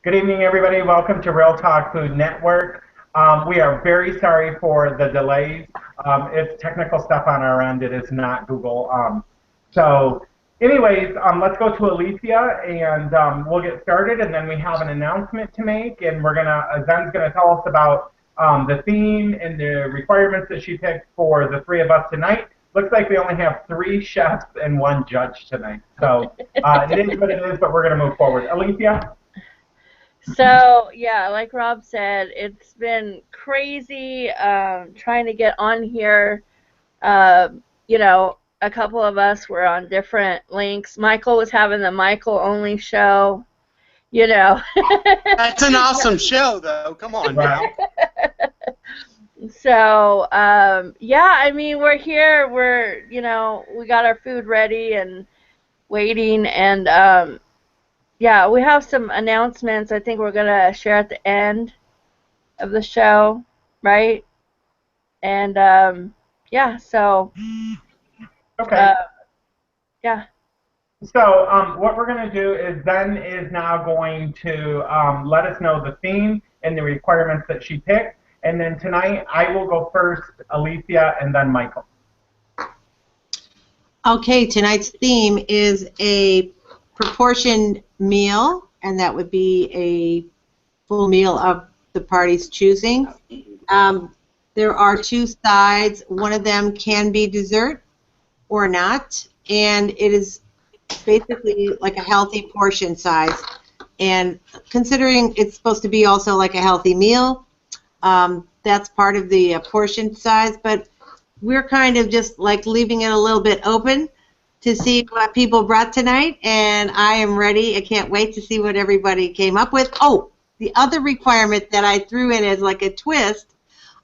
Good evening, everybody. Welcome to Real Talk Food Network. We are very sorry for the delays. It's technical stuff on our end. It is not Google. Anyways, let's go to Alicia, and we'll get started. And then we have an announcement to make, and Zen's gonna tell us about the theme and the requirements that she picked for the three of us tonight. Looks like we only have three chefs and one judge tonight. So it is what it is, but we're gonna move forward. Alicia. So, yeah, like Rob said, it's been crazy trying to get on here. Uh, a couple of us were on different links. Michael was having the Michael only show, you know. That's an awesome show, though. Come on now. So, yeah, I mean, we're here. We got our food ready and waiting. And, yeah, we have some announcements I think we're going to share at the end of the show, right? And, yeah, so. Okay. Yeah. So what we're going to do is Zen is now going to let us know the theme and the requirements that she picked. And then tonight I will go first, Alicia, and then Michael. Okay, tonight's theme is a proportioned meal, and that would be a full meal of the party's choosing. There are two sides. One of them can be dessert or not, and it is basically like a healthy portion size. And considering it's supposed to be also like a healthy meal, that's part of the portion size, but we're kind of just like leaving it a little bit open to see what people brought tonight, and I am ready. I can't wait to see what everybody came up with. Oh, the other requirement that I threw in as like a twist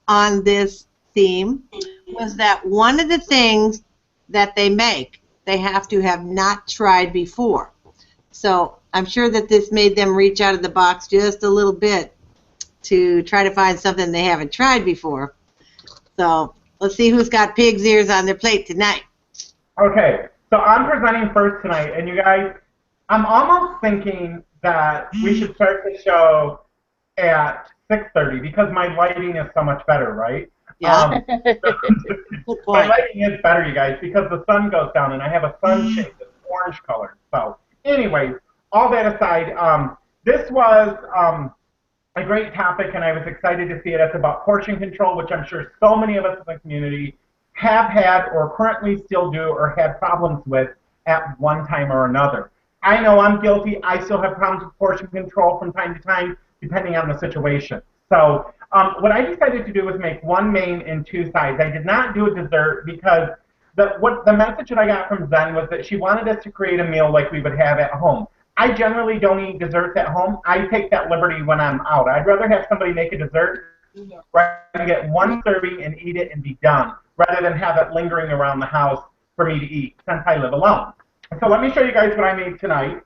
on this theme was that one of the things that they make, they have to have not tried before. So I'm sure that this made them reach out of the box just a little bit to try to find something they haven't tried before. So let's see who's got pig's ears on their plate tonight. Okay, so I'm presenting first tonight, and you guys, I'm almost thinking that we should start the show at 6:30 because my lighting is so much better, right? Yeah. My lighting is better, you guys, because the sun goes down, and I have a sunshade that's orange colored. So, anyways, all that aside, this was a great topic, and I was excited to see it. It's about portion control, which I'm sure so many of us in the community have had or currently still do or had problems with at one time or another. I know I'm guilty. I still have problems with portion control from time to time, depending on the situation. So what I decided to do was make one main and two sides. I did not do a dessert because the message that I got from Zen was that she wanted us to create a meal like we would have at home. I generally don't eat desserts at home. I take that liberty when I'm out. I'd rather have somebody make a dessert where I can get one serving and eat it and be done, rather than have it lingering around the house for me to eat since I live alone. So let me show you guys what I made tonight.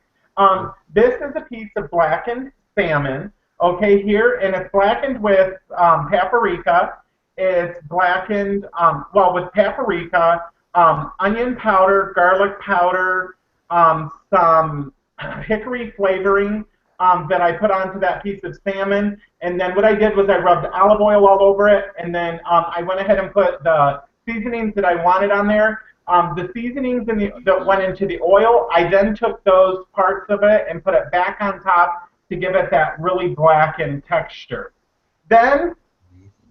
This is a piece of blackened salmon, okay, here, and it's blackened with paprika. It's blackened, with paprika, onion powder, garlic powder, some hickory flavoring that I put onto that piece of salmon, and then what I did was I rubbed olive oil all over it, and then I went ahead and put the seasonings that I wanted on there. The seasonings that went into the oil, I then took those parts of it and put it back on top to give it that really blackened texture. Then,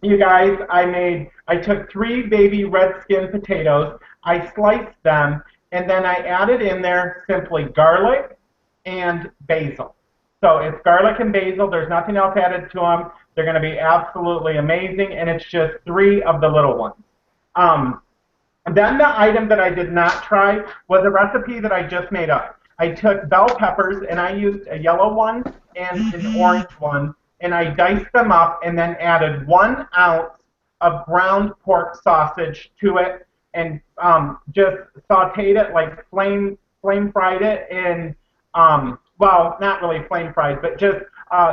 you guys, I took 3 baby red skin potatoes, I sliced them, and then I added in there simply garlic and basil. So it's garlic and basil. There's nothing else added to them. They're going to be absolutely amazing, and it's just 3 of the little ones. Then the item that I did not try was a recipe that I just made up. I took bell peppers, and I used a yellow one and an orange one, and I diced them up and then added 1 ounce of ground pork sausage to it, and just sauteed it, like flame fried it in, well, not really flame fried, but just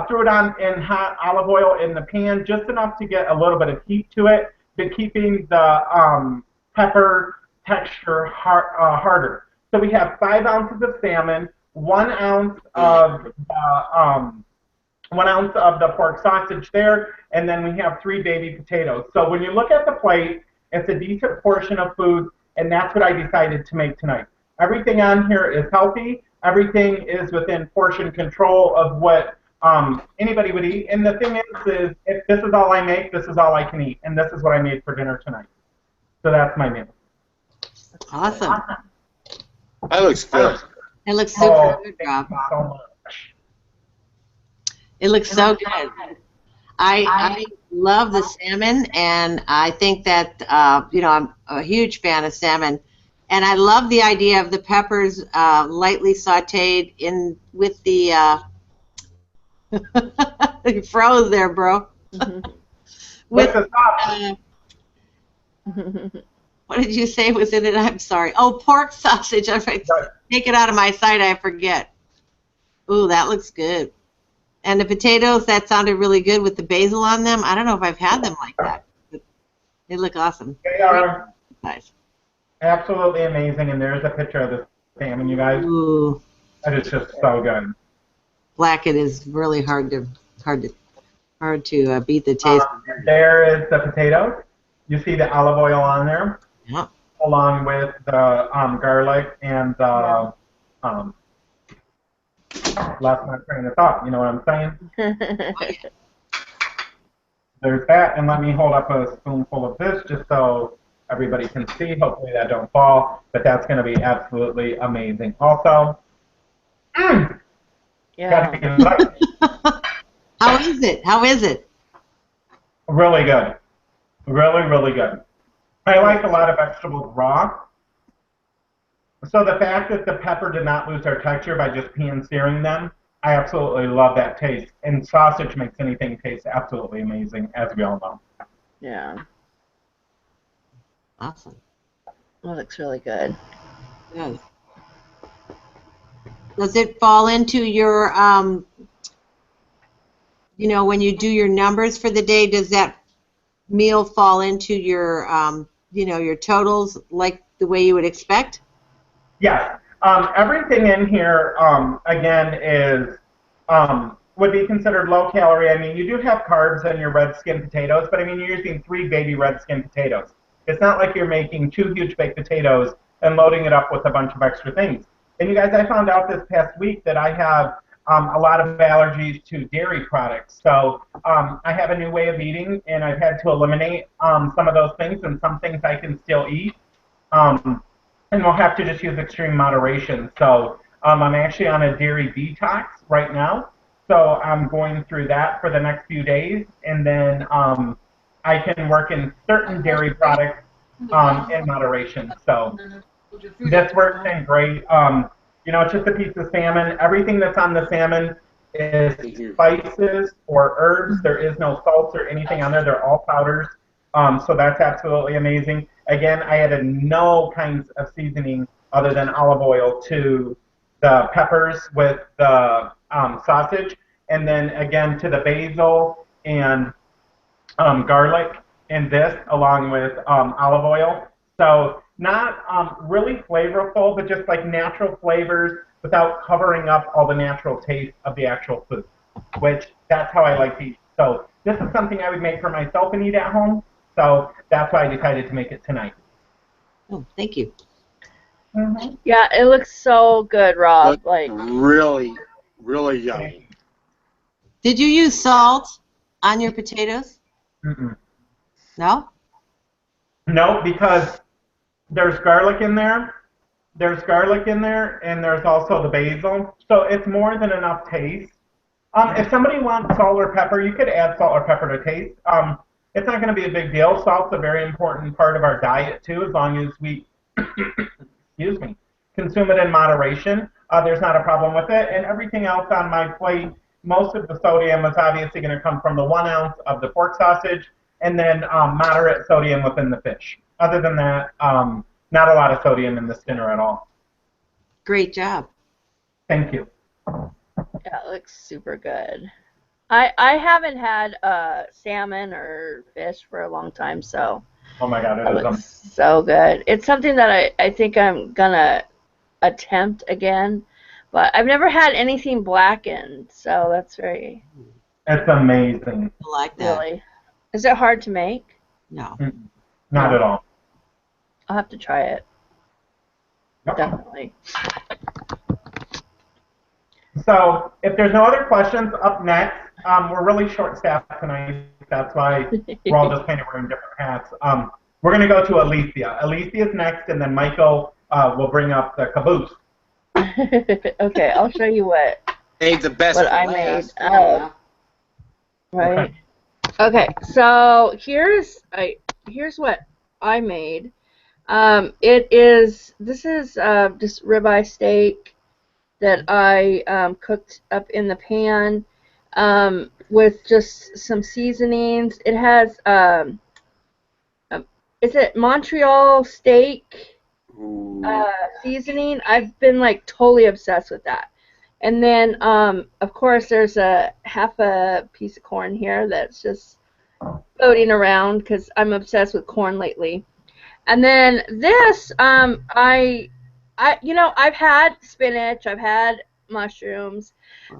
threw it on in hot olive oil in the pan, just enough to get a little bit of heat to it, but keeping the pepper texture harder. So we have 5 ounces of salmon, 1 ounce of 1 ounce of the pork sausage there, and then we have 3 baby potatoes. So when you look at the plate, it's a decent portion of food, and that's what I decided to make tonight. Everything on here is healthy. Everything is within portion control of what anybody would eat. And the thing is if this is all I make, this is all I can eat, and this is what I made for dinner tonight. So that's my meal. Awesome. That looks good. It looks super good, Thank Rob. you so much. It looks so good. I love the salmon, and I think that, I'm a huge fan of salmon. And I love the idea of the peppers lightly sauteed in with the, you froze there, bro. With the sauce. What did you say was in it? I'm sorry. Oh, pork sausage. If I take it out of my sight, I forget. Ooh, that looks good. And the potatoes, that sounded really good with the basil on them. I don't know if I've had them like that, but they look awesome. They are Nice. absolutely amazing, and there's a picture of the salmon, you guys. Ooh, That is just so good. blacken is really hard to beat the taste. There is the potatoes. You see the olive oil on there, Yeah. along with the garlic and the lost my train of thought. You know what I'm saying? There's that, and let me hold up a spoonful of this just so everybody can see. Hopefully that don't fall, but that's going to be absolutely amazing. Also, gotta Yeah. be right. How is it? How is it? Really good. Really, really good. I like a lot of vegetables raw. So the fact that the pepper did not lose their texture by just pan searing them, I absolutely love that taste. And sausage makes anything taste absolutely amazing, as we all know. Yeah. Awesome. That looks really good. Good. Does it fall into your, when you do your numbers for the day, does that meal fall into your, your totals like the way you would expect? Yes. Everything in here, again, is would be considered low calorie. I mean, you do have carbs in your red skin potatoes, but I mean, you're using 3 baby red skin potatoes. It's not like you're making 2 huge baked potatoes and loading it up with a bunch of extra things. And you guys, I found out this past week that I have a lot of allergies to dairy products. So I have a new way of eating, and I've had to eliminate some of those things, and some things I can still eat. And we'll have to just use extreme moderation. So I'm actually on a dairy detox right now. So I'm going through that for the next few days, and then I can work in certain dairy products in moderation. So this works in great. It's just a piece of salmon. Everything that's on the salmon is spices or herbs. There is no salts or anything on there. They're all powders. So that's absolutely amazing. Again, I added no kinds of seasoning other than olive oil to the peppers with the sausage, and then again to the basil and garlic in this, along with olive oil. So not really flavorful, but just like natural flavors without covering up all the natural taste of the actual food, which that's how I like to eat. So this is something I would make for myself and eat at home. So that's why I decided to make it tonight. Oh, thank you. Mm-hmm. Yeah, it looks so good, Rob. Like Really, really yummy. Did you use salt on your potatoes? Mm-mm. No? No, because there's garlic in there. There's garlic in there, and there's also the basil. So it's more than enough taste. If somebody wants salt or pepper, you could add salt or pepper to taste. It's not going to be a big deal. Salt's a very important part of our diet, too, as long as we consume it in moderation. There's not a problem with it. And everything else on my plate, most of the sodium is obviously going to come from the 1 ounce of the pork sausage, and then moderate sodium within the fish. Other than that, not a lot of sodium in this dinner at all. Great job. Thank you. yeah, it looks super good. I haven't had salmon or fish for a long time, so Oh my God, it it is looks so good. It's something that I think I'm gonna attempt again, but I've never had anything blackened, so that's very It's amazing. I like that. Really. Is it hard to make? No. Not at all. I'll have to try it. Yep. Definitely. So if there's no other questions, up next, we're really short-staffed tonight. That's why we're all just kind of wearing different hats. We're going to go to Alicia. Alicia's next, and then Michael will bring up the caboose. Okay, I'll show you what The best what for I last. made. Right. Okay, so here's what I made. This is just ribeye steak that I cooked up in the pan with just some seasonings. It has is it Montreal steak seasoning? I've been like totally obsessed with that. And then of course there's half a piece of corn here that's just floating around because I'm obsessed with corn lately. And then this I've had spinach, I've had mushrooms,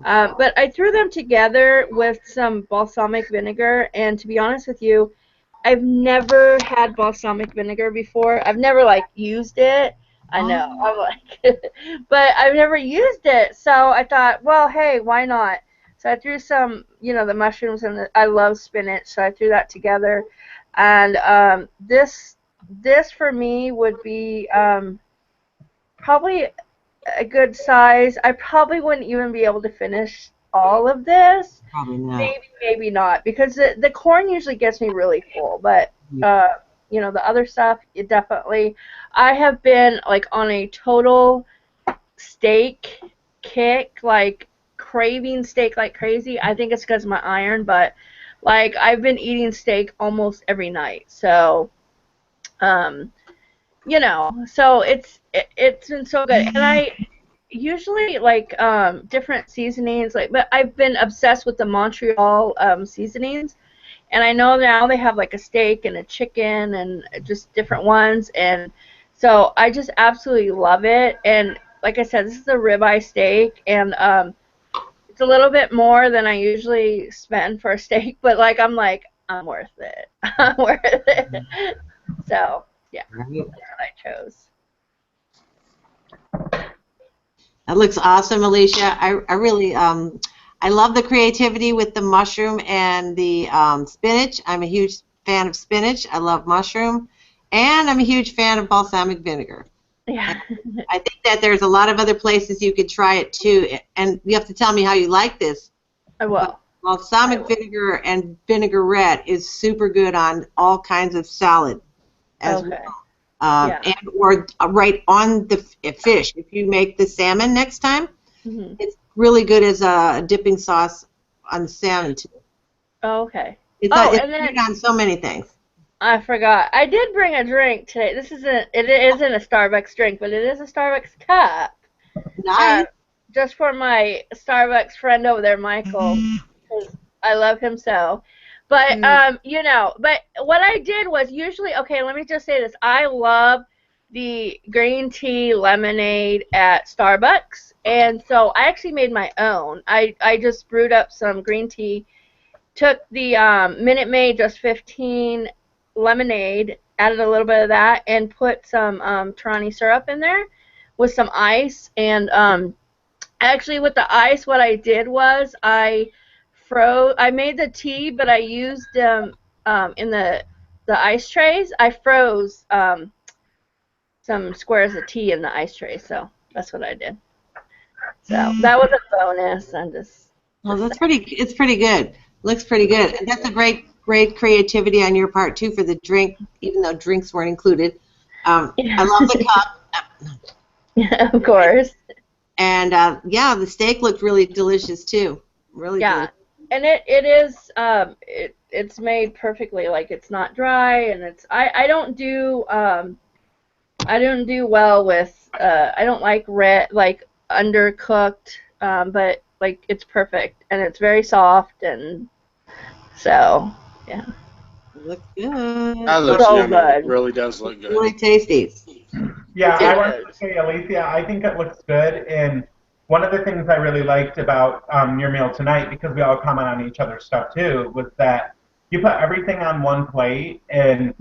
but I threw them together with some balsamic vinegar, and to be honest with you, I've never had balsamic vinegar before. I've never used it. I know. I'm like, but I've never used it. So I thought, well, hey, why not? So I threw some, the mushrooms, and I love spinach, so I threw that together. And this for me would be probably a good size. I probably wouldn't even be able to finish all of this. Probably not. Maybe not, because the corn usually gets me really full, but the other stuff, it definitely. I have been on a total steak kick, craving steak like crazy. I think it's because of my iron, but I've been eating steak almost every night. So so it's been so good. And I usually different seasonings, but I've been obsessed with the Montreal seasonings, and I know now they have a steak and a chicken and just different ones, and so I just absolutely love it. And like I said, this is a ribeye steak, and it's a little bit more than I usually spend for a steak, but I'm worth it. I'm worth it. So yeah, that's what I chose. That looks awesome, Alicia. I really I love the creativity with the mushroom and the spinach. I'm a huge fan of spinach. I love mushroom, and I'm a huge fan of balsamic vinegar. Yeah. I think that there's a lot of other places you could try it too, and you have to tell me how you like this. I will. Balsamic vinegar and vinaigrette is super good on all kinds of salad as well. Or right on the fish. If you make the salmon next time, it's really good as a dipping sauce on the salmon too. Oh, okay. It's good on so many things. I forgot. I did bring a drink today. It isn't a Starbucks drink, but it is a Starbucks cup. Nice. Just for my Starbucks friend over there, Michael, because I love him so. But but what I did was usually, okay, let me just say this. I love the green tea lemonade at Starbucks, and so I actually made my own. I just brewed up some green tea, took the Minute Maid Just 15 lemonade, added a little bit of that, and put some Torani syrup in there with some ice. And actually with the ice, what I did was I made the tea, but I used in the ice trays. I froze some squares of tea in the ice tray, so that's what I did. So that was a bonus. Well, it's pretty good. Looks pretty good, and that's a great creativity on your part too for the drink, even though drinks weren't included. I love the cup. Yeah, of course. And the steak looked really delicious too. Really delicious. And it is it's made perfectly. It's not dry, and I don't do well with I don't like undercooked, but it's perfect, and it's very soft, and so yeah. It looks good. That looks So yummy. good. It really does look good. Really tasty. Yeah, I want to say, Alicia, I think it looks good, and one of the things I really liked about your meal tonight, because we all comment on each other's stuff too, was that you put everything on one plate and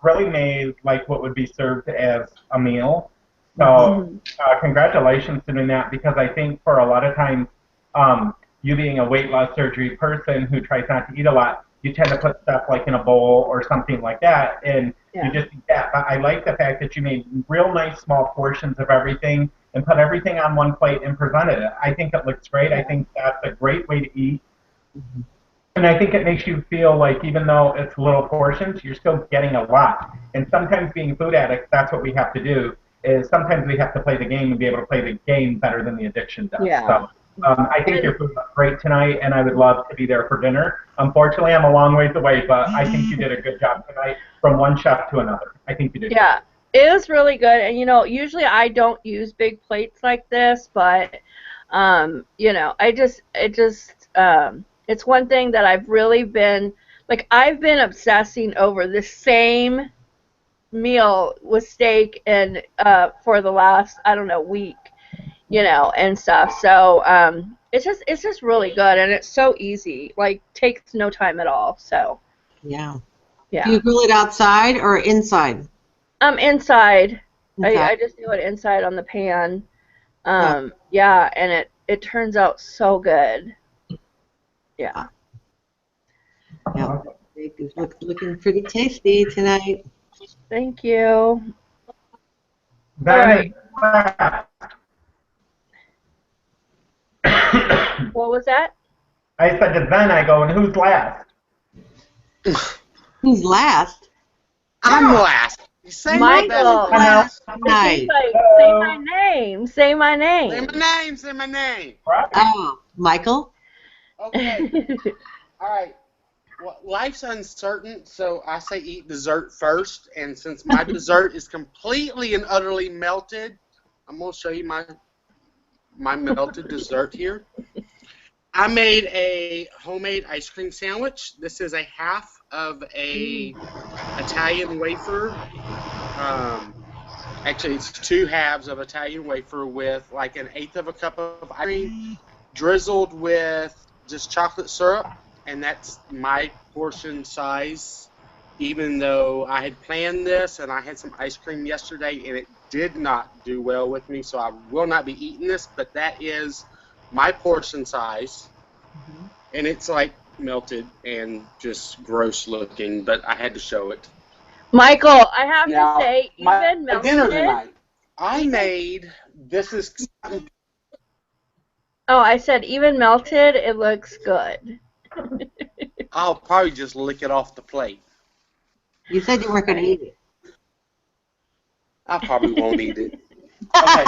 really made like what would be served as a meal. So congratulations to doing that, because I think for a lot of times, you being a weight loss surgery person who tries not to eat a lot, you tend to put stuff like in a bowl or something like that, and you just eat that. But I like the fact that you made real nice small portions of everything and put everything on one plate and presented it. I think it looks great. I think that's a great way to eat. And I think it makes you feel like even though it's little portions, you're still getting a lot. And sometimes being food addicts, that's what we have to do, is sometimes we have to play the game and be able to play the game better than the addiction does. Yeah. So I think your food was great tonight, and I would love to be there for dinner. Unfortunately, I'm a long ways away, but I think you did a good job tonight from one chef to another. I think you did. Yeah, it was really good. And, you know, usually I don't use big plates like this, but, you know, it's one thing that I've really been, like, I've been obsessing over the same meal with steak and for the last, I don't know, week, you know, and stuff. So it's just really good, and it's so easy. Like, takes no time at all. So Yeah. yeah. Do you grill it outside or inside? Inside. Inside. I just do it inside on the pan. Yeah, and it turns out so good. Yeah. Yeah. It's looking pretty tasty tonight. Thank you. Then What was that? I said to then I go, and who's last? Who's last? I'm last. You say Michael. last. Nice. He's like, say my name. Say my Say name. my name. Say my name. Oh, Michael? Okay. All right. Well, life's uncertain, so I say eat dessert first. And since my dessert is completely and utterly melted, I'm going to show you my melted dessert here. I made a homemade ice cream sandwich. This is a half of a Italian wafer. Actually, it's 2 halves of Italian wafer with like 1/8 of a cup of ice cream, drizzled with just chocolate syrup, and that's my portion size. Even though I had planned this and I had some ice cream yesterday and it did not do well with me, so I will not be eating this, but that is my portion size. And it's like melted and just gross looking, but I had to show it. Michael, I have Now, to say, my even melted. dinner tonight, I made, this is, Oh, I said even melted, it looks good. I'll probably just lick it off the plate. You said you weren't going to eat it. I probably won't eat it. Okay,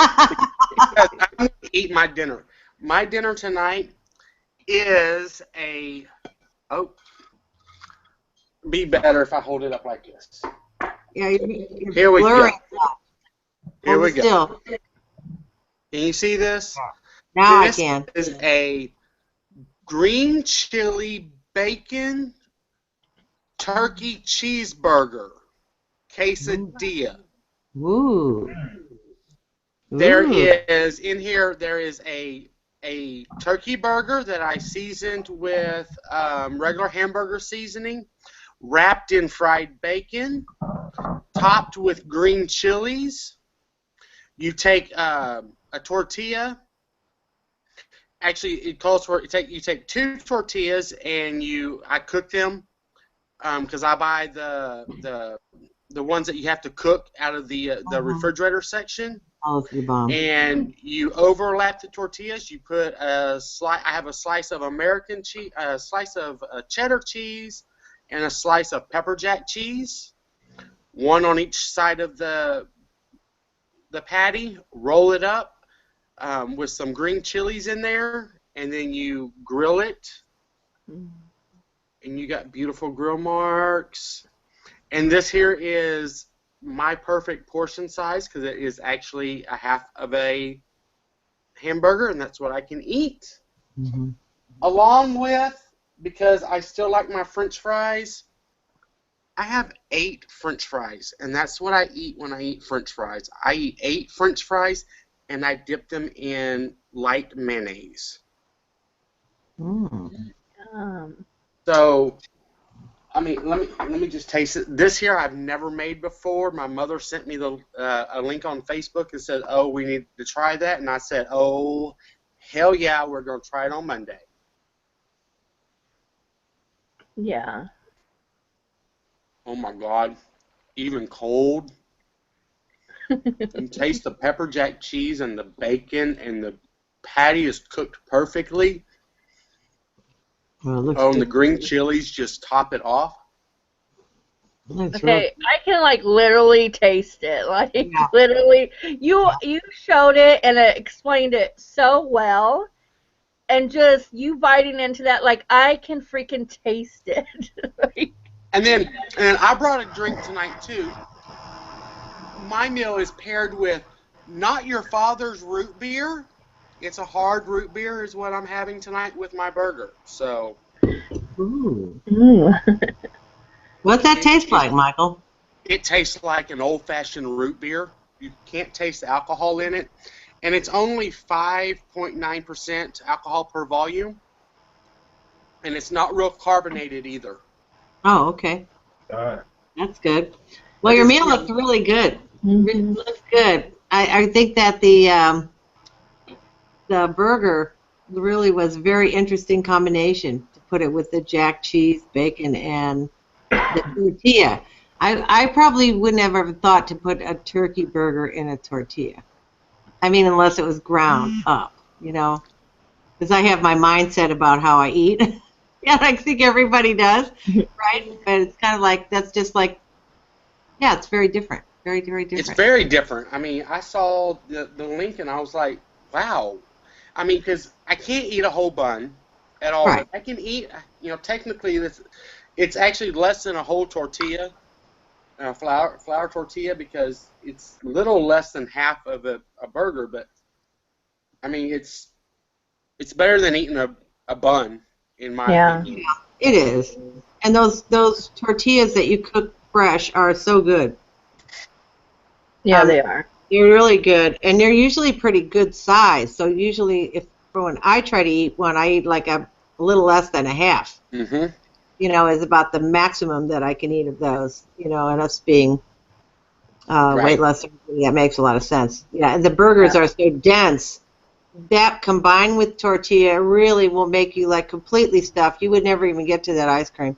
because I'm going to eat my dinner. My dinner tonight is a, be better if I hold it up like this. Yeah, you're Here we go. blurring up. Here we Hold go. still. Can you see this? Now This I can. is a green chili bacon turkey cheeseburger quesadilla. Ooh. There Ooh. is in here. There is a turkey burger that I seasoned with regular hamburger seasoning, wrapped in fried bacon, topped with green chilies. You take a tortilla. Actually, it calls for you take 2 tortillas and I cook them because I buy the ones that you have to cook out of the refrigerator section. Oh, it's the bomb. And you overlap the tortillas. You put a slice. I have a slice of American cheese, a slice of cheddar cheese, and a slice of pepper jack cheese. One on each side of the patty. Roll it up with some green chilies in there, and then you grill it. And you got beautiful grill marks. And this here is my perfect portion size because it is actually a half of a hamburger, and that's what I can eat. Mm-hmm. Along with, because I still like my French fries, I have 8 French fries, and that's what I eat when I eat French fries. I eat 8 French fries, and I dip them in light mayonnaise. So, I mean, let me just taste it. This here I've never made before. My mother sent me a link on Facebook and said, "Oh, we need to try that," and I said, "Oh, hell yeah, we're gonna try it on Monday." Yeah. Oh my God, even cold. You taste the pepper jack cheese and the bacon, and the patty is cooked perfectly. Well, it And the green chilies just top it off. Okay, I can like literally taste it. Like Yeah. literally, you showed it and it explained it so well, and just you biting into that, like I can freaking taste it. Like, And I brought a drink tonight too. My meal is paired with not your father's root beer. It's a hard root beer is what I'm having tonight with my burger. So. Ooh. What's that taste like, Michael? It tastes like an old-fashioned root beer. You can't taste the alcohol in it. And it's only 5.9% alcohol per volume. And it's not real carbonated either. Oh, okay. That's good. Well, your meal looks really good. It looks good. I think that the burger really was a very interesting combination to put it with the jack cheese, bacon, and the tortilla. I probably wouldn't have ever thought to put a turkey burger in a tortilla. I mean, unless it was ground up, you know, because I have my mindset about how I eat. Yeah, I think everybody does, right? But it's kind of like, that's just like, yeah, it's very different. Very, very different. It's very different. I mean, I saw the link and I was like, wow. I mean, because I can't eat a whole bun at all. Right. I can eat, you know, technically it's actually less than a whole tortilla, flour tortilla, because it's little less than half of a burger. But I mean, it's better than eating a bun, in my opinion. Yeah, it is. And those tortillas that you cook fresh are so good. yeah, they are. They're really good, and they're usually pretty good size. So usually, when I try to eat one, I eat like a little less than a half. Mm-hmm. You know, is about the maximum that I can eat of those. You know, and us being weight loss, that makes a lot of sense. Yeah, and the burgers are so dense. That combined with tortilla really will make you like completely stuffed. You would never even get to that ice cream.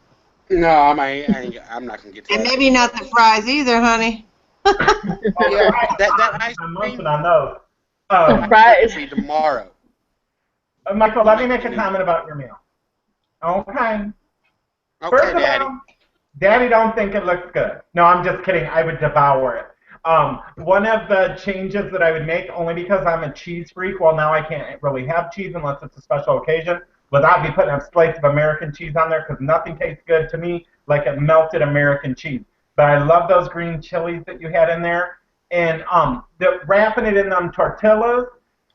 No, I'm not gonna get to And that. maybe not the fries either, honey. Yeah, that ice I'm cream munching on those. Fries. will be tomorrow. Michael, let me make a comment about your meal. Okay. Okay, First of Daddy. all, Daddy don't think it looks good. No, I'm just kidding. I would devour it. One of the changes that I would make, only because I'm a cheese freak, well, now I can't really have cheese unless it's a special occasion, without me putting a slice of American cheese on there, because nothing tastes good to me like a melted American cheese. But I love those green chilies that you had in there. And wrapping it in them tortillas,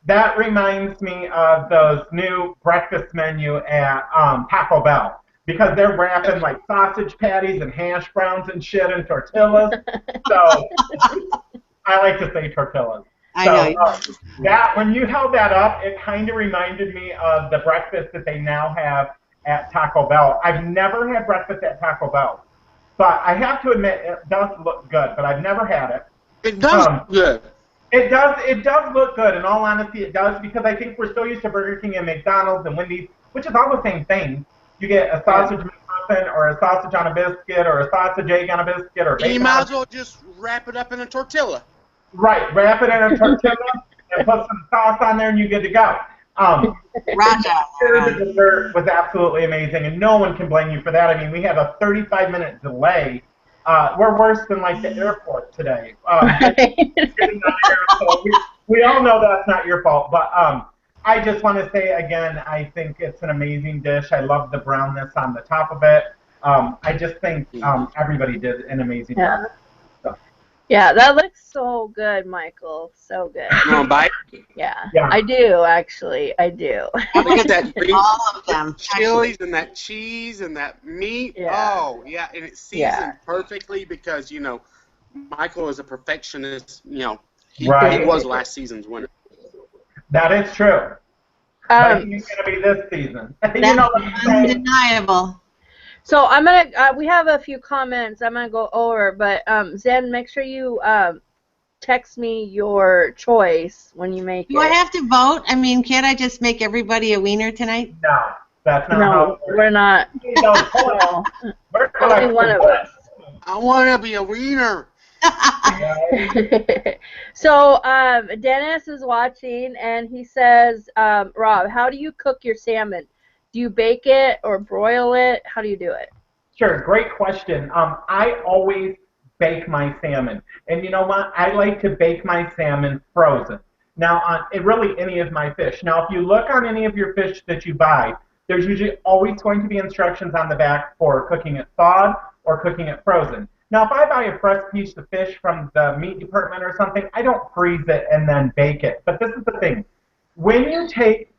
that reminds me of those new breakfast menu at Taco Bell. Because they're wrapping like sausage patties and hash browns and shit in tortillas. So I like to say tortillas. I So, know. that when you held that up, it kind of reminded me of the breakfast that they now have at Taco Bell. I've never had breakfast at Taco Bell, but I have to admit it does look good. But I've never had it. It does good. It does look good. In all honesty, it does, because I think we're so used to Burger King and McDonald's and Wendy's, which is all the same thing. You get a sausage McMuffin or a sausage on a biscuit or a sausage egg on a biscuit or bacon. You might as well just wrap it up in a tortilla. Right, wrap it in a tortilla and put some sauce on there and you're good to go. The dessert was absolutely amazing, and no one can blame you for that. I mean, we had a 35-minute delay. We're worse than like the airport today. So we all know that's not your fault, but I just want to say again, I think it's an amazing dish. I love the brownness on the top of it. I just think everybody did an amazing job. So. Yeah, that looks so good, Michael. So good. You want to bite? Yeah, Yeah. I do, actually. I do. Look at that green All of them. chilies and that cheese and that meat. Yeah. Oh, yeah, and it's seasoned perfectly because, you know, Michael is a perfectionist. You know, he Right. was last season's winner. That is true. Viking is going to be this season. You know what I'm That's saying? undeniable. So I'm gonna. We have a few comments. I'm gonna go over, but Zen, make sure you text me your choice when you make Do it. I have to vote? I mean, can't I just make everybody a wiener tonight? No, that's not how No, it works. we're not. No, No. we're Only one of us. I want to be a wiener. So Dennis is watching, and he says, Rob, how do you cook your salmon? Do you bake it or broil it? How do you do it? Sure, great question. I always bake my salmon. And you know what? I like to bake my salmon frozen. Now, on really any of my fish. Now, if you look on any of your fish that you buy, there's usually always going to be instructions on the back for cooking it thawed or cooking it frozen. Now, if I buy a fresh piece of fish from the meat department or something, I don't freeze it and then bake it. But this is the thing. When you take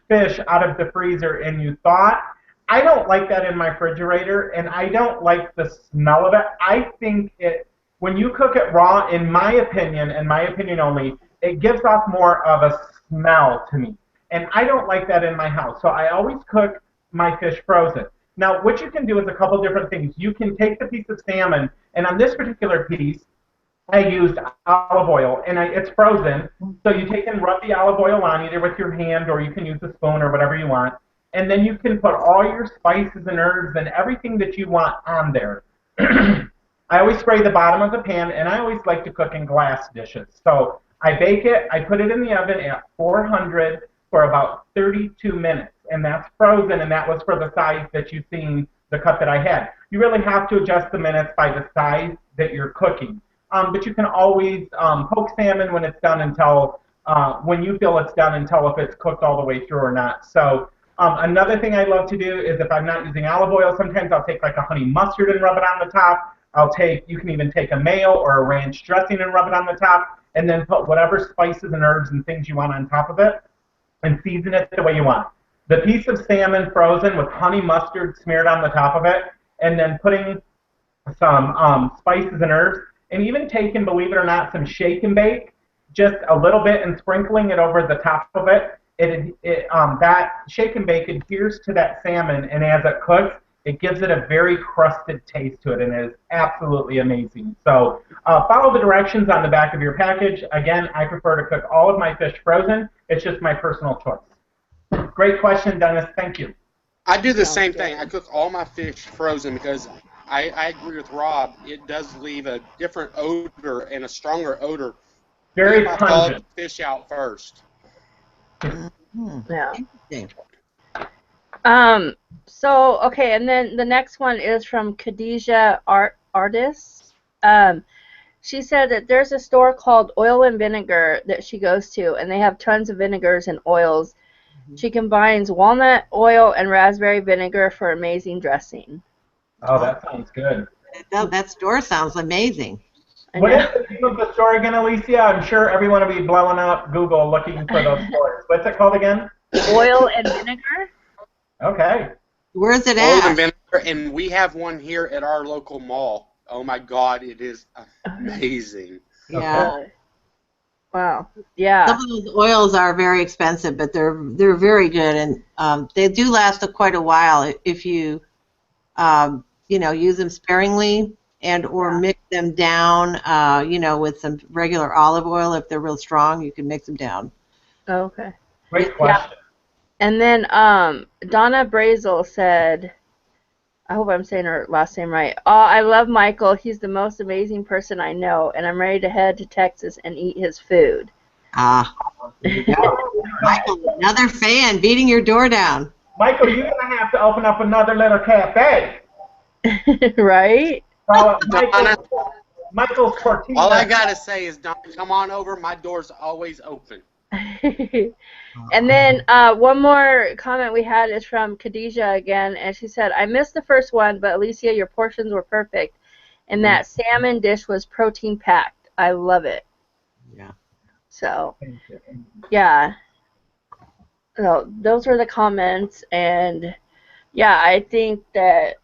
fish out of the freezer and you thaw it, I don't like that in my refrigerator, and I don't like the smell of it. I think when you cook it raw, in my opinion, and my opinion only, it gives off more of a smell to me. And I don't like that in my house. So I always cook my fish frozen. Now, what you can do is a couple different things. You can take the piece of salmon, and on this particular piece, I used olive oil, and it's frozen. So you take and rub the olive oil on either with your hand, or you can use a spoon or whatever you want. And then you can put all your spices and herbs and everything that you want on there. I always spray the bottom of the pan, and I always like to cook in glass dishes. So I bake it, I put it in the oven at 400 for about 32 minutes, and that's frozen, and that was for the size that you've seen, the cut that I had. You really have to adjust the minutes by the size that you're cooking. But you can always poke salmon when it's done until, when you feel it's done, until if it's cooked all the way through or not. So another thing I love to do is if I'm not using olive oil, sometimes I'll take like a honey mustard and rub it on the top. You can even take a mayo or a ranch dressing and rub it on the top, and then put whatever spices and herbs and things you want on top of it, and season it the way you want. The piece of salmon frozen with honey mustard smeared on the top of it, and then putting some spices and herbs, and even taking, believe it or not, some shake and bake, just a little bit, and sprinkling it over the top of it. That shake and bake adheres to that salmon, and as it cooks, it gives it a very crusted taste to it, and it is absolutely amazing. So follow the directions on the back of your package. Again, I prefer to cook all of my fish frozen. It's just my personal choice. Great question, Dennis. Thank you. I do the same thing. I cook all my fish frozen because I agree with Rob. It does leave a different odor and a stronger odor. Very if I thaw the pungent. fish out first. Yeah. Interesting. So, okay, and then the next one is from Khadija Artis. She said that there's a store called Oil and Vinegar that she goes to, and they have tons of vinegars and oils. She combines walnut oil and raspberry vinegar for amazing dressing. Oh, that sounds good. That store sounds amazing. What is the name of the store again, Alicia? I'm sure everyone will be blowing up Google looking for those stores. What's it called again? Oil and Vinegar? Okay. Where's it Oil and at? vinegar, and we have one here at our local mall. Oh my God, it is amazing. Yeah. Wow. Yeah. Some of those oils are very expensive, but they're very good, and they do last quite a while if you use them sparingly and or mix them down with some regular olive oil. If they're real strong, you can mix them down. Okay. Great question. Yeah. And then Donna Brazel said, I hope I'm saying her last name right. Oh, I love Michael. He's the most amazing person I know, and I'm ready to head to Texas and eat his food. There you go. Michael, another fan beating your door down. Michael, you're going to have to open up another little cafe. Right? Michael's Tortilla. All I gotta say is, Don, come on over. My door's always open. And then one more comment we had is from Khadija again, and she said, I missed the first one, but Alicia, your portions were perfect, and that salmon dish was protein-packed. I love it. Yeah. So, yeah. So those were the comments, and yeah, I think that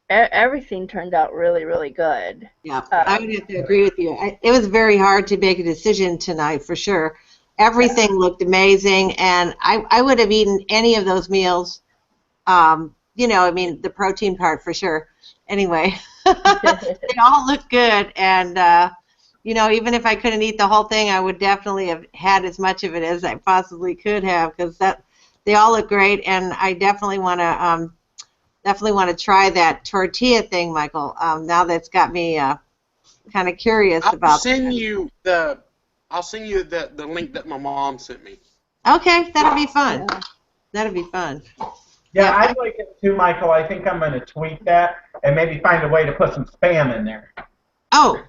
everything turned out really, really good. Yeah, I would have to agree with you. It was very hard to make a decision tonight, for sure. Everything looked amazing, and I would have eaten any of those meals. You know, I mean, the protein part for sure. Anyway, they all look good, and you know, even if I couldn't eat the whole thing, I would definitely have had as much of it as I possibly could have, because they all look great, and I definitely want to try that tortilla thing, Michael. Now that's got me kind of curious about. I'll send you the link that my mom sent me. Okay, that'll be fun. That'll be fun. Yeah, I like it too, Michael. I think I'm going to tweak that and maybe find a way to put some Spam in there. Oh.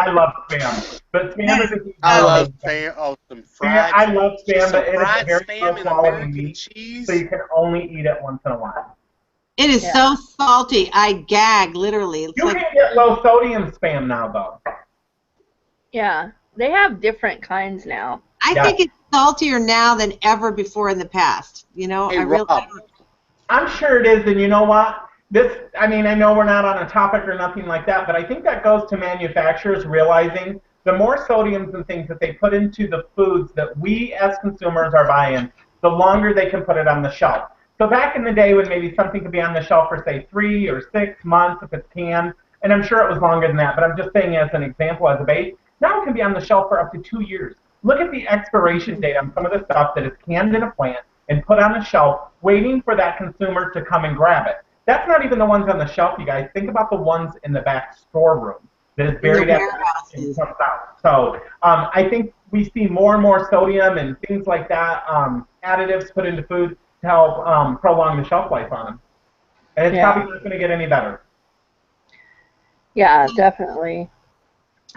I love Spam, but Spam is. I love Spam. Oh, some fried. I love Spam, but it is fried very Spam low and quality American meat, cheese. so you can only eat it once in a while. It is so salty. I gag, literally. It's You like, can get low sodium Spam now, though. Yeah, they have different kinds now. I think it's saltier now than ever before in the past. You know, Hey, I really. Rob. I'm sure it is, and you know what? I mean, I know we're not on a topic or nothing like that, but I think that goes to manufacturers realizing the more sodiums and things that they put into the foods that we as consumers are buying, the longer they can put it on the shelf. So back in the day when maybe something could be on the shelf for, say, 3 or 6 months if it's canned, and I'm sure it was longer than that, but I'm just saying as an example, as a base, now it can be on the shelf for up to 2 years. Look at the expiration date on some of the stuff that is canned in a plant and put on a shelf waiting for that consumer to come and grab it. That's not even the ones on the shelf, you guys. Think about the ones in the back storeroom that is buried after it comes out. So I think we see more and more sodium and things like that, additives put into food to help prolong the shelf life on them. And it's probably not going to get any better. Yeah, definitely.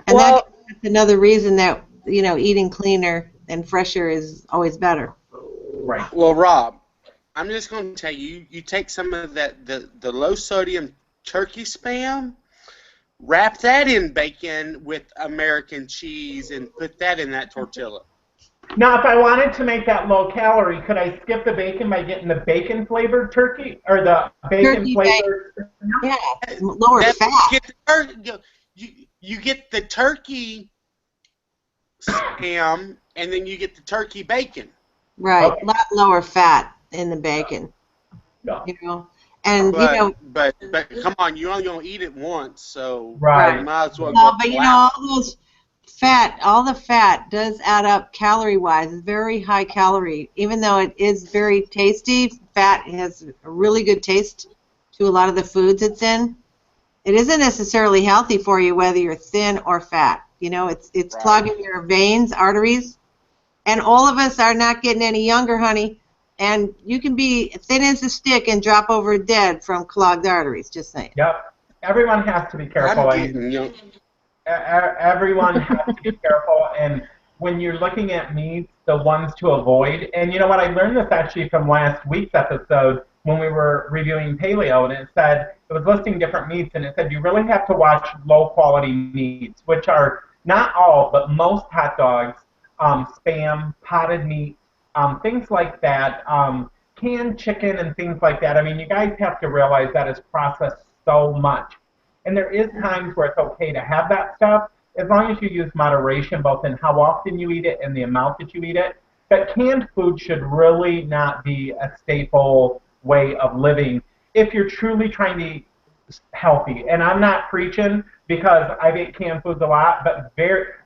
And that's another reason that, you know, eating cleaner and fresher is always better. Right. Well, Rob, I'm just going to tell you, you take some of that the low sodium turkey Spam, wrap that in bacon with American cheese, and put that in that tortilla. Now, if I wanted to make that low calorie, could I skip the bacon by getting the bacon flavored turkey or the bacon flavored? Yeah, lower fat. You get the turkey Spam, and then you get the turkey bacon. Right, Okay. a lot lower fat in the bacon. Yeah. You know, and But, you know. but come on, you only gonna eat it once, so Right. you might as well. No, go but you flat. know, all the fat does add up calorie-wise. It's very high calorie. Even though it is very tasty, fat has a really good taste to a lot of the foods it's in. It isn't necessarily healthy for you whether you're thin or fat. You know, it's Right. clogging your veins, arteries, and all of us are not getting any younger, honey. And you can be thin as a stick and drop over dead from clogged arteries. Just saying. Yep. Everyone has to be careful. I'm getting, you know, Everyone has to be careful, and when you're looking at meats, the ones to avoid, and you know what, I learned this actually from last week's episode when we were reviewing paleo, and it said, it was listing different meats, and it said you really have to watch low-quality meats, which are not all, but most hot dogs, Spam, potted meat, things like that, canned chicken and things like that. I mean, you guys have to realize that is processed so much. And there is times where it's okay to have that stuff, as long as you use moderation, both in how often you eat it and the amount that you eat it. But canned food should really not be a staple way of living if you're truly trying to eat healthy. And I'm not preaching because I've ate canned foods a lot, but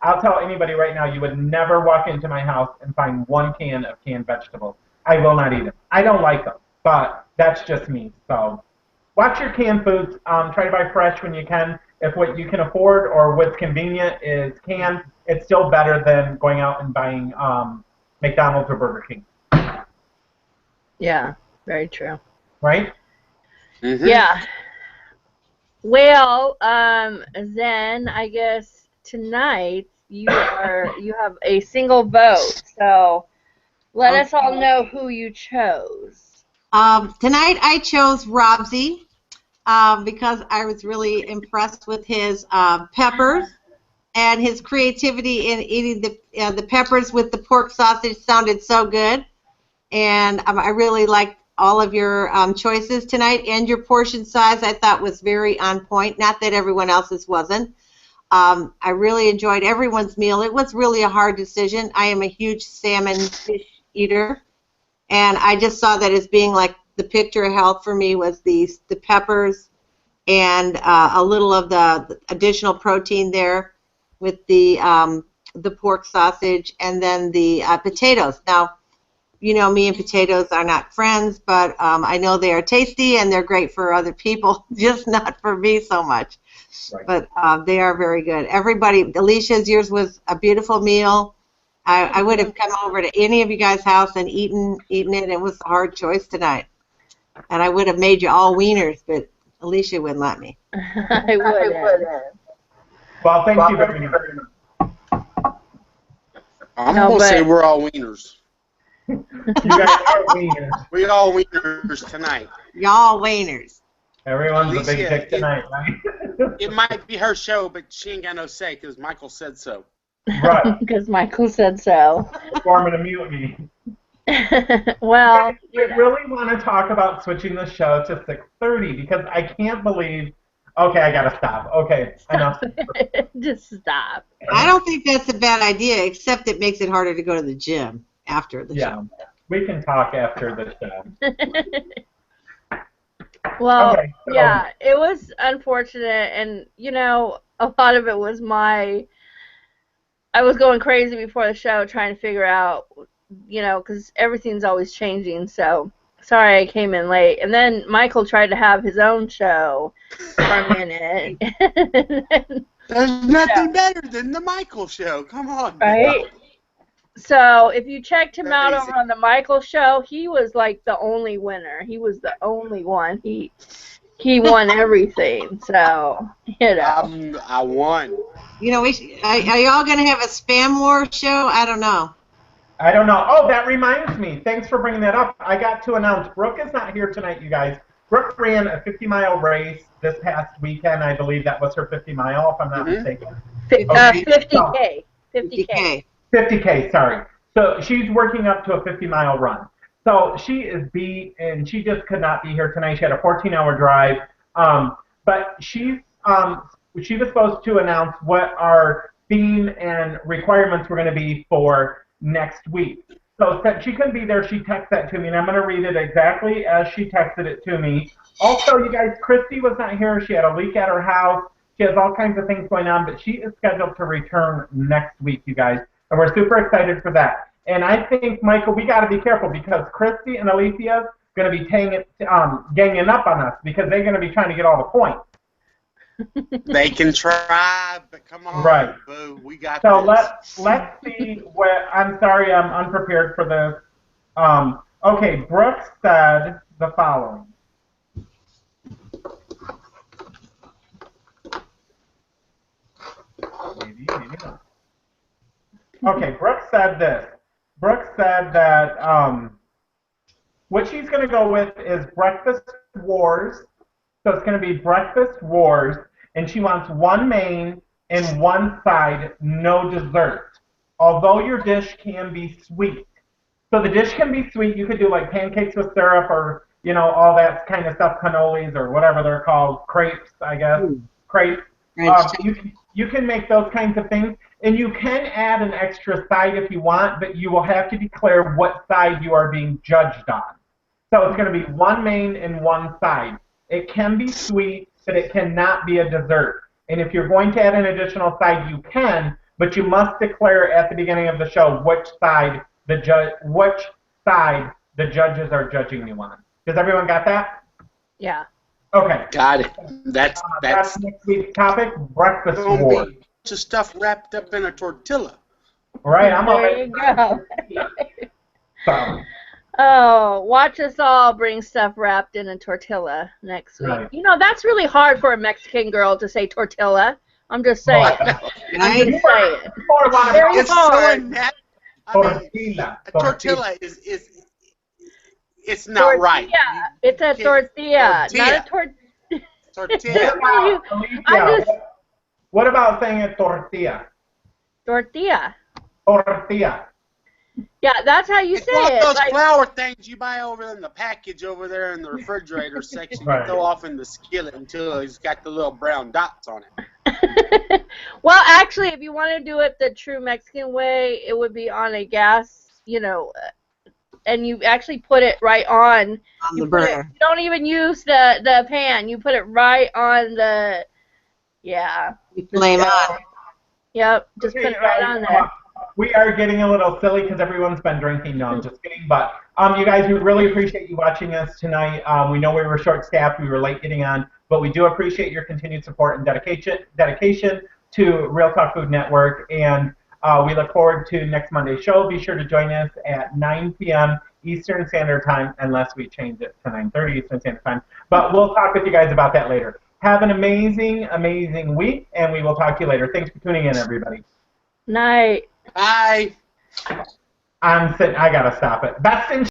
I'll tell anybody right now, you would never walk into my house and find one can of canned vegetables. I will not eat them. I don't like them, but that's just me. So watch your canned foods. Try to buy fresh when you can. If what you can afford or what's convenient is canned, it's still better than going out and buying McDonald's or Burger King. Yeah, very true. Right? mhm. Yeah. Well, then I guess tonight you have a single vote. So let us all know who you chose. Tonight I chose Robsy because I was really impressed with his peppers and his creativity in eating the peppers with the pork sausage sounded so good. And I really liked all of your choices tonight, and your portion size I thought was very on point. Not that everyone else's wasn't. I really enjoyed everyone's meal. It was really a hard decision. I am a huge salmon fish eater, and I just saw that as being like the picture of health for me was the peppers and a little of the additional protein there with the pork sausage and then the potatoes. Now, you know, me and potatoes are not friends, but I know they are tasty and they're great for other people, just not for me so much. Right. But they are very good. Everybody, Alicia's, yours was a beautiful meal. I would have come over to any of you guys' house and eaten it. It was a hard choice tonight. And I would have made you all wieners, but Alicia wouldn't let me. I would. Well, thank you very much. I'm going to say we're all wieners. You guys are wieners. We all wieners tonight. Y'all wieners. Everyone's Alicia, a big dick tonight, right? It might be her show, but she ain't got no say because Michael said so. Right. Because Michael said so. Forming a mutiny. Well, I really want to talk about switching the show to 6:30 because I can't believe. Okay, I gotta stop. Okay, enough. Just stop. I don't think that's a bad idea, except it makes it harder to go to the gym after the show. Yeah, we can talk after the show. Well, okay, so. Yeah, it was unfortunate, and you know, a lot of it was I was going crazy before the show trying to figure out, you know, because everything's always changing, so sorry I came in late. And then Michael tried to have his own show for a minute. There's nothing better than the Michael show. Come on. Right? So if you checked him out over on the Michael show, he was like the only winner. He was the only one. He won everything. So, you know. I won. You know, are y'all going to have a spam war show? I don't know. I don't know. Oh, that reminds me. Thanks for bringing that up. I got to announce Brooke is not here tonight, you guys. Brooke ran a 50-mile race this past weekend. I believe that was her 50-mile, if I'm not mistaken. 50K. 50K. 50K, sorry. So she's working up to a 50-mile run. So she is beat, and she just could not be here tonight. She had a 14-hour drive. But she was supposed to announce what our theme and requirements were going to be for next week. So since she couldn't be there, she texted that to me, and I'm going to read it exactly as she texted it to me. Also, you guys, Christy was not here. She had a leak at her house. She has all kinds of things going on, but she is scheduled to return next week, you guys, and we're super excited for that. And I think, Michael, we got to be careful because Christy and Alicia's going to be ganging up on us because they're going to be trying to get all the points. They can try, but come on, right. Boo, we got so this. let's see what. I'm sorry, I'm unprepared for this. Okay, Brooke said the following. Maybe not. Okay, Brooke said this. Brooke said that what she's going to go with is Breakfast Wars. So it's going to be Breakfast Wars, and she wants one main and one side, no dessert. Although your dish can be sweet. So the dish can be sweet. You could do like pancakes with syrup or, you know, all that kind of stuff, cannolis or whatever they're called, crepes, I guess. Crepes. You can make those kinds of things, and you can add an extra side if you want, but you will have to declare what side you are being judged on. So it's going to be one main and one side. It can be sweet, but it cannot be a dessert. And if you're going to add an additional side, you can, but you must declare at the beginning of the show which side the judges are judging you on. Does everyone got that? Yeah. Okay. Got it. That's next week's topic, Breakfast Wars. Just stuff wrapped up in a tortilla. All right, I'm there you go. So. Oh, watch us all bring stuff wrapped in a tortilla next week. Right. You know, that's really hard for a Mexican girl to say tortilla. I'm just saying. I'm just saying. Very hard. Tortilla. A tortilla is it's not tortilla. right. It's a tortilla, not a tortilla. What about saying a tortilla? Tortilla. Tortilla. Yeah, that's how you say it. Those flour things you buy over in the package over there in the refrigerator section. Right. You throw off in the skillet until it's got the little brown dots on it. Well, actually, if you want to do it the true Mexican way, it would be on a gas, and you actually put it right on. On the You put it, burner. you don't even use the pan. You put it right on the, yeah. You flame on. Yep, just Okay, put it right guys, on there. we are getting a little silly because everyone's been drinking. No, I'm just kidding. But you guys, we really appreciate you watching us tonight. We know we were short-staffed. We were late getting on. But we do appreciate your continued support and dedication to Real Talk Food Network. And we look forward to next Monday's show. Be sure to join us at 9 p.m. Eastern Standard Time, unless we change it to 9:30 Eastern Standard Time. But we'll talk with you guys about that later. Have an amazing, amazing week, and we will talk to you later. Thanks for tuning in, everybody. Night. Bye. I gotta stop it. Best in